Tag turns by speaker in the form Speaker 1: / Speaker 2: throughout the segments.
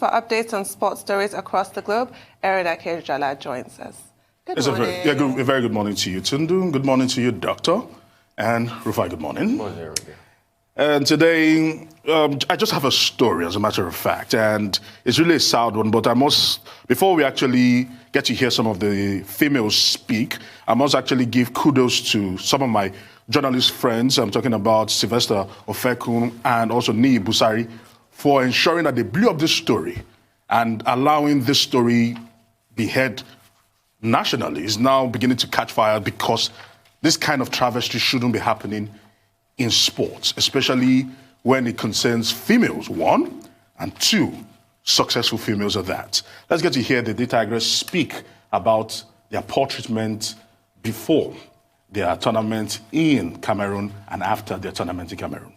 Speaker 1: For updates on sports stories across the globe, Eridake Jala joins us. Good morning.
Speaker 2: A very good morning to you, Tundu. Good morning to you, Doctor. And Rufai, good morning.
Speaker 3: Good morning, Eridake.
Speaker 2: And today, I just have a story, as a matter of fact, and it's really a sad one, but before we actually get to hear some of the females speak, I must actually give kudos to some of my journalist friends. I'm talking about Sylvester Ofekun and also Nii Busari, for ensuring that they blew up this story and allowing this story be heard nationally. Is now beginning to catch fire because this kind of travesty shouldn't be happening in sports, especially when it concerns females, one, and two, successful females at that. Let's get to hear the Tigers speak about their poor treatment before their tournament in Cameroon and after their tournament in Cameroon.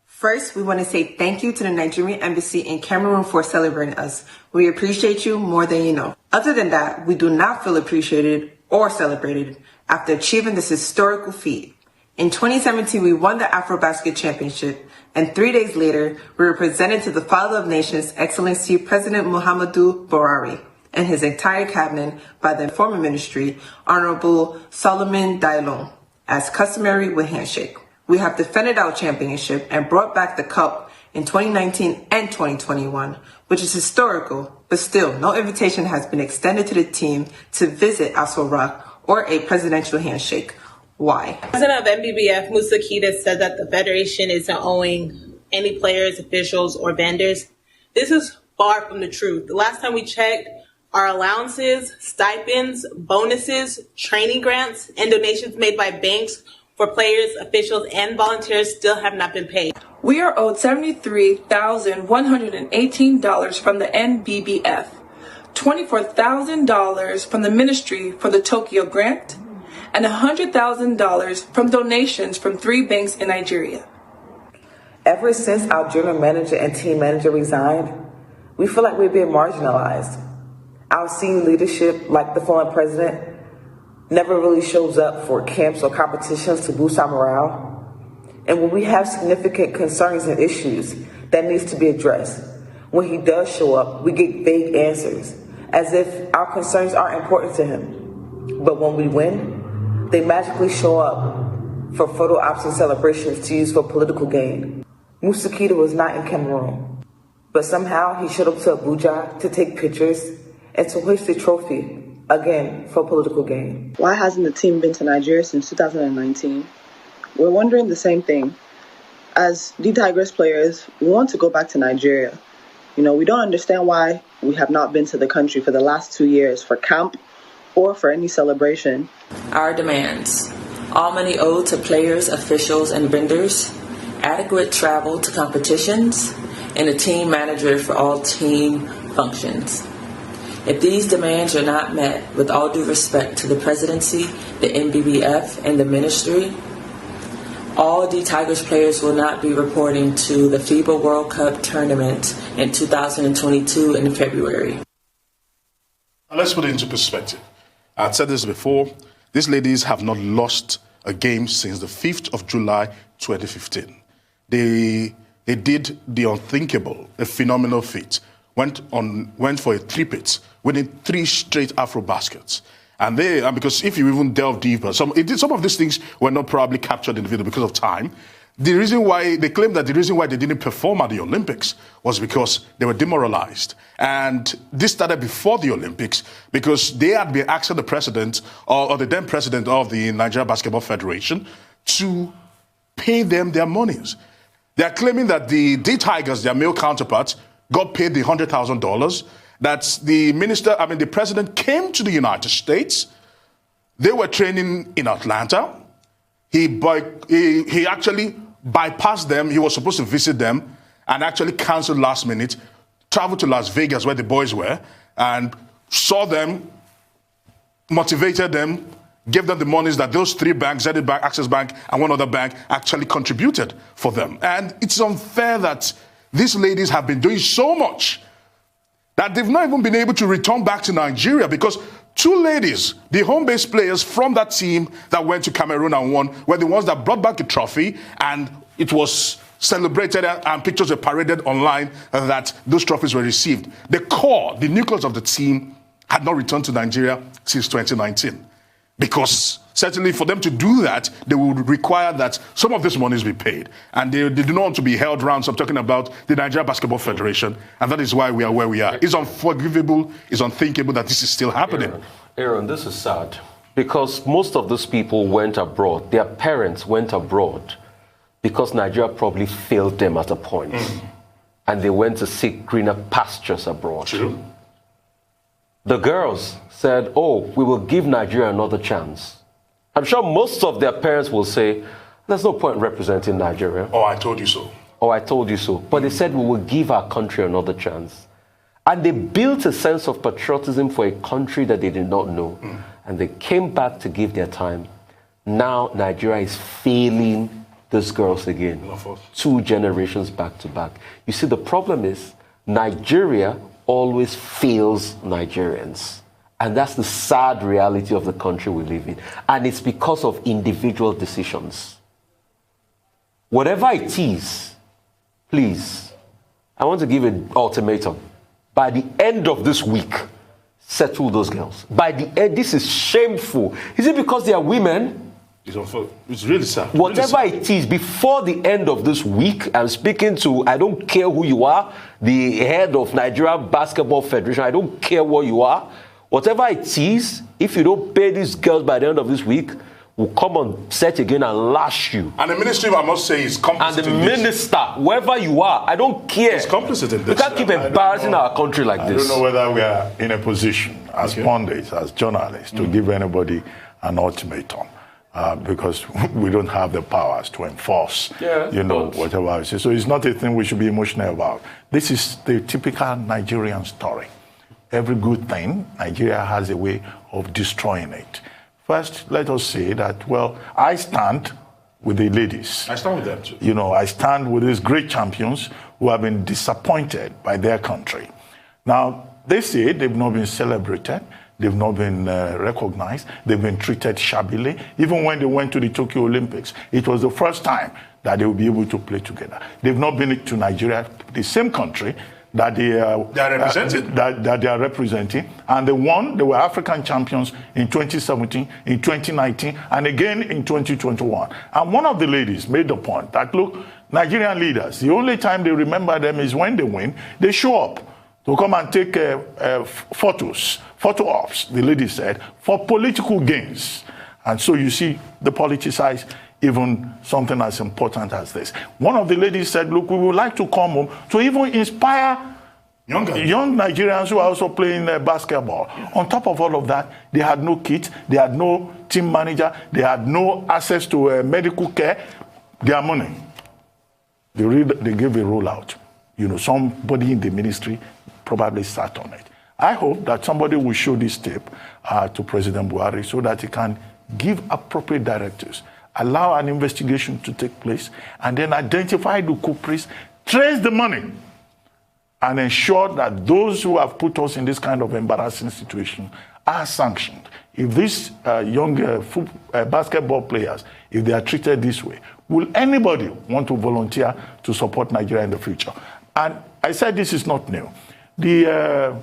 Speaker 4: First, we want to say thank you to the Nigerian Embassy in Cameroon for celebrating us. We appreciate you more than you know. Other than that, we do not feel appreciated or celebrated after achieving this historical feat. In 2017, we won the AfroBasket Championship, and 3 days later, we were presented to the Father of Nations, Excellency President Muhammadu Buhari, and his entire cabinet by the former ministry, Honorable Solomon Dalong, as customary with handshake. We have defended our championship and brought back the cup in 2019 and 2021, which is historical, but still, no invitation has been extended to the team to visit Aso Rock or a presidential handshake. Why?
Speaker 5: President of NBBF, Musa Keita, said that the Federation isn't owing any players, officials, or vendors. This is far from the truth. The last time we checked, our allowances, stipends, bonuses, training grants, and donations made by banks for players, officials, and volunteers still have not been paid.
Speaker 6: We are owed $73,118 from the NBBF, $24,000 from the Ministry for the Tokyo Grant, and $100,000 from donations from 3 banks in Nigeria.
Speaker 4: Ever since our general manager and team manager resigned, we feel like we're being marginalized. Our senior leadership, like the former president, never really shows up for camps or competitions to boost our morale. And when we have significant concerns and issues that needs to be addressed, when he does show up, we get vague answers, as if our concerns aren't important to him. But when we win, they magically show up for photo ops and celebrations to use for political gain. Musa Keita was not in Cameroon, but somehow he showed up to Abuja to take pictures and to hoist the trophy, again, for political gain.
Speaker 7: Why hasn't the team been to Nigeria since 2019? We're wondering the same thing. As the Tigers players, we want to go back to Nigeria. We don't understand why we have not been to the country for the last 2 years for camp or for any celebration.
Speaker 8: Our demands: all money owed to players, officials, and vendors, adequate travel to competitions, and a team manager for all team functions. If these demands are not met, with all due respect to the presidency, the NBBF, and the ministry, all the Tigers players will not be reporting to the FIBA World Cup tournament in 2022 in February.
Speaker 2: Now let's put it into perspective. I've said this before. These ladies have not lost a game since the 5th of July, 2015. They did the unthinkable, a phenomenal feat. Went for a three-peat, winning 3 straight Afro baskets. And because if you even delve deeper, some of these things were not probably captured in the video because of time. They claim that the reason why they didn't perform at the Olympics was because they were demoralized. And this started before the Olympics because they had been asking the president or the then president of the Nigeria Basketball Federation to pay them their monies. They are claiming that the Tigers, their male counterparts, got paid the $100,000. That the president came to the United States. They were training in Atlanta. He actually bypassed them. He was supposed to visit them and actually canceled last minute, traveled to Las Vegas where the boys were and saw them, motivated them, gave them the monies that those 3 banks, Zenith Bank, Access Bank, and one other bank actually contributed for them. And it's unfair that these ladies have been doing so much that they've not even been able to return back to Nigeria because 2 ladies, the home-based players from that team that went to Cameroon and won, were the ones that brought back the trophy, and it was celebrated and pictures were paraded online that those trophies were received. The core, the nucleus of the team had not returned to Nigeria since 2019. Because certainly for them to do that, they would require that some of this monies be paid. And they do not want to be held round. So I'm talking about the Nigeria Basketball Federation. And that is why we are where we are. It's unforgivable, it's unthinkable that this is still happening.
Speaker 3: Aaron, this is sad. Because most of those people went abroad. Their parents went abroad because Nigeria probably failed them at a point. And they went to seek greener pastures abroad.
Speaker 2: True.
Speaker 3: The girls said, oh, we will give Nigeria another chance. I'm sure most of their parents will say, there's no point representing Nigeria.
Speaker 2: Oh, I told you so.
Speaker 3: Oh, I told you so. But they said, we will give our country another chance. And they built a sense of patriotism for a country that they did not know. And they came back to give their time. Now Nigeria is failing these girls again. 2 generations back to back. You see, the problem is Nigeria always fails Nigerians. And that's the sad reality of the country we live in. And it's because of individual decisions. Whatever it is, please, I want to give an ultimatum. By the end of this week, settle those girls. By the end, this is shameful. Is it because they are women?
Speaker 2: It's really sad.
Speaker 3: Whatever it is, before the end of this week, I'm speaking to, I don't care who you are, the head of Nigeria Basketball Federation, I don't care what you are. Whatever it is, if you don't pay these girls by the end of this week, we'll come on set again and lash you.
Speaker 2: And the ministry, I must say, is complicit
Speaker 3: and the
Speaker 2: in this.
Speaker 3: Minister, whoever you are, I don't care.
Speaker 2: It's complicit in this.
Speaker 3: We can't keep embarrassing our country like this.
Speaker 9: I don't know whether we are in a position as pundits, as journalists, to give anybody an ultimatum. Because we don't have the powers to enforce, whatever I say. So it's not a thing we should be emotional about. This is the typical Nigerian story. Every good thing, Nigeria has a way of destroying it. First, let us say that, well, I stand with the ladies.
Speaker 2: I stand with them too.
Speaker 9: I stand with these great champions who have been disappointed by their country. Now, they say they've not been celebrated. They've not been recognized. They've been treated shabbily. Even when they went to the Tokyo Olympics, it was the first time that they will be able to play together. They've not been to Nigeria, the same country that they are representing. That they are representing. And they were African champions in 2017, in 2019, and again in 2021. And one of the ladies made the point that, look, Nigerian leaders, the only time they remember them is when they win. They show up to come and take photo ops, the lady said, for political gains. And so you see, they politicize even something as important as this. One of the ladies said, look, we would like to come home to even inspire young Nigerians who are also playing basketball. On top of all of that, they had no kit, they had no team manager, they had no access to medical care. Their money, they gave a rollout. Somebody in the ministry probably sat on it. I hope that somebody will show this tape to President Buhari so that he can give appropriate directives, allow an investigation to take place, and then identify the culprits, trace the money, and ensure that those who have put us in this kind of embarrassing situation are sanctioned. If these young basketball players, if they are treated this way, will anybody want to volunteer to support Nigeria in the future? And I said this is not new. The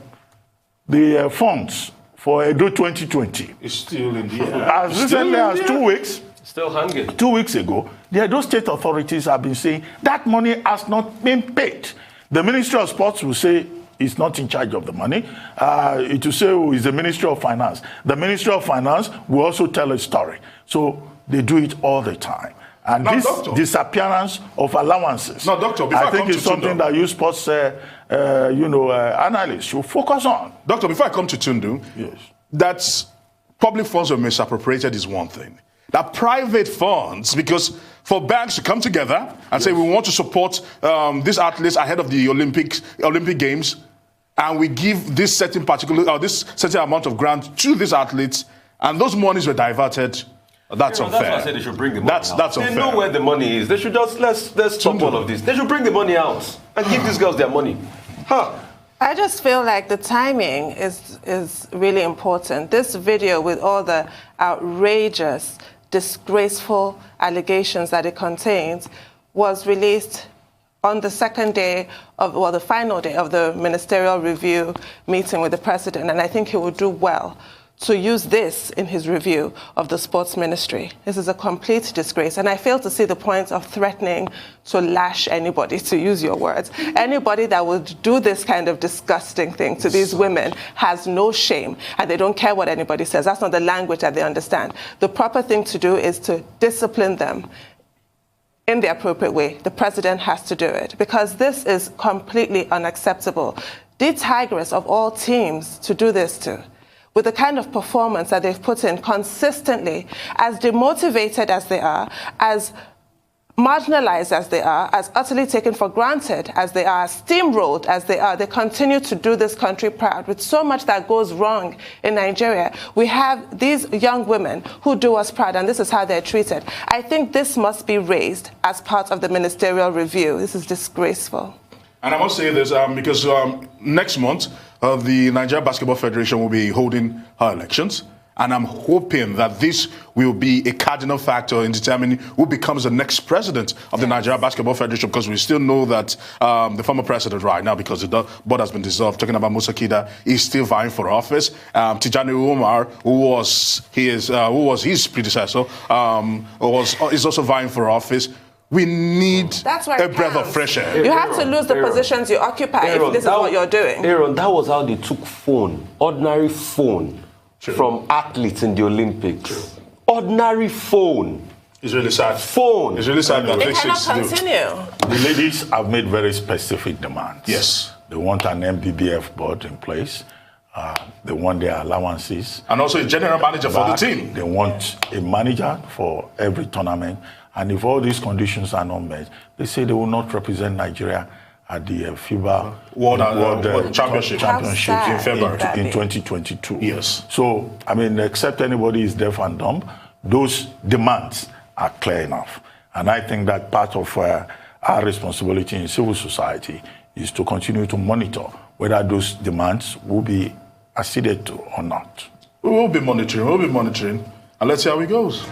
Speaker 9: funds for Edo 2020
Speaker 2: is still in the air.
Speaker 9: As recently as 2 weeks,
Speaker 3: still hanging.
Speaker 9: 2 weeks ago, the Edo state authorities have been saying that money has not been paid. The Ministry of Sports will say it's not in charge of the money. It will say it's the Ministry of Finance. The Ministry of Finance will also tell a story. So they do it all the time. And
Speaker 2: now,
Speaker 9: this
Speaker 2: doctor,
Speaker 9: disappearance of allowances,
Speaker 2: now, doctor,
Speaker 9: I think it's something that you sports analysts should focus on.
Speaker 2: Doctor, before I come to Tundu,
Speaker 9: yes,
Speaker 2: that public funds were misappropriated is one thing. That private funds, because for banks to come together and say we want to support these athletes ahead of the Olympic Games, and we give this certain amount of grant to these athletes, and those monies were diverted. That's unfair.
Speaker 3: That's why I said they should bring the money out.
Speaker 2: That's unfair.
Speaker 3: They know where the money is. They should just let's stop all of this. They should bring the money out and give these girls their money.
Speaker 1: I just feel like the timing is really important. This video with all the outrageous, disgraceful allegations that it contains was released on the second day of, well, the final day of the ministerial review meeting with the president, and I think he would do well to use this in his review of the sports ministry. This is a complete disgrace, and I fail to see the point of threatening to lash anybody, to use your words. Anybody that would do this kind of disgusting thing to these women has no shame, and they don't care what anybody says. That's not the language that they understand. The proper thing to do is to discipline them in the appropriate way. The president has to do it, because this is completely unacceptable. The Tigers, of all teams to do this to, with the kind of performance that they've put in consistently, as demotivated as they are, as marginalized as they are, as utterly taken for granted as they are, as steamrolled as they are, they continue to do this country proud with so much that goes wrong in Nigeria. We have these young women who do us proud, and this is how they're treated. I think this must be raised as part of the ministerial review. This is disgraceful.
Speaker 2: And I must say this because next month, the Nigeria Basketball Federation will be holding her elections. And I'm hoping that this will be a cardinal factor in determining who becomes the next president of the Nigeria Basketball Federation, because we still know that the former president right now, because the board has been dissolved, talking about Musa Kida, is still vying for office. Tijani Umar, who was his predecessor, is also vying for office. We need a breath of fresh air.
Speaker 1: You have to lose the positions you occupy if this is what you're doing.
Speaker 3: Aaron, that was how they took phone, ordinary phone, from athletes in the Olympics. Ordinary phone.
Speaker 2: It's really sad.
Speaker 3: Phone.
Speaker 2: It's really sad that
Speaker 1: They cannot continue.
Speaker 9: The ladies have made very specific demands.
Speaker 2: Yes.
Speaker 9: They want an MBBF board in place. They want their allowances.
Speaker 2: And also a general manager for the team.
Speaker 9: They want a manager for every tournament. And if all these conditions are not met, they say they will not represent Nigeria at the FIBA
Speaker 2: World Championships
Speaker 9: in
Speaker 2: February
Speaker 9: in 2022.
Speaker 2: Yes.
Speaker 9: So, I mean, except anybody is deaf and dumb, those demands are clear enough. And I think that part of our responsibility in civil society is to continue to monitor whether those demands will be acceded to or not.
Speaker 2: We will be monitoring, and let's see how it goes.